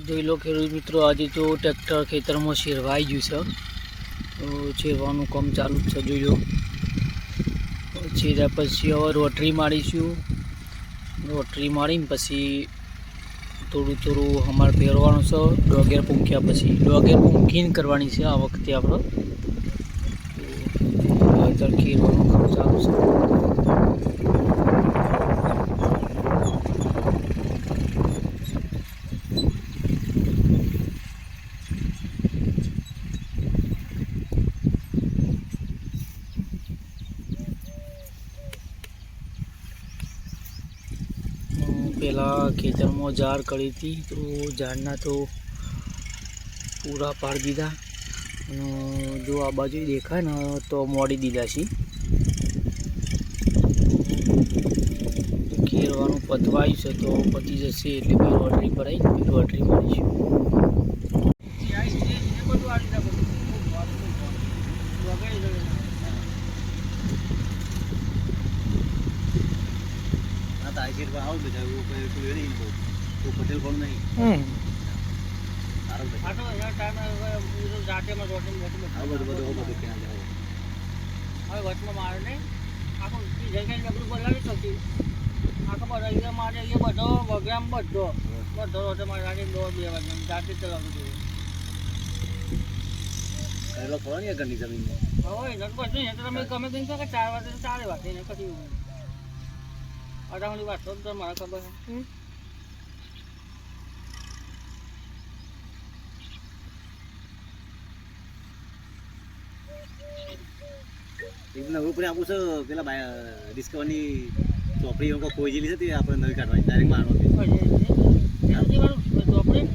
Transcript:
જોઈ લો ખેડૂત મિત્રો, આજે તો ટ્રેક્ટર ખેતરમાં શેરવાઈ ગયું છે, તો શેરવાનું કામ ચાલુ જ છે. જોઈ લો છેર્યા પછી હવે રોટરી મારીશું. રોટરી મારીને પછી થોડું થોડું અમારે પહેરવાનું છે. ડોગેર પૂંખ્યા પછી ડોગેર પૂંખીને કરવાની છે આ વખતે આપણે. તો ખેરવાનું કામ ચાલુ છે. પહેલાં ખેતરમાં ઝાડ કરી હતી, તો ઝાડના તો પૂરા પાડી દીધા. જો આ બાજુ દેખાય ને તો મોડી દીધા છે. ખેરવાનું પતવાયું છે, તો પતી જશે એટલે પછી રોટરી ભરાઈ રોટરી મારીશું. પટેલ કોણ નહીં વચમાં મારે નહીં આખું જગ્યાએ બોલાવી શકતી આખો બધો મારે એ બધો પ્રોગ્રામ બધો બધો મારે રાતે 2 વાગ્યા જાતે ચલાવવું જોઈએ. ઘરની જમીનમાં હવે નહીં તો તમે ગમે તેમ કહો કે 4 વાગે તો 4 વાગે ને પછી અડાવણી વાત તો મારે ખબર છે. ઉપર આપું છે પેલા ડિસ્કવરની ચોપડી કોઈ જેલી હતી આપણે નવી કાઢવાની ડાયરેક્ટ મારવાની ચોપડી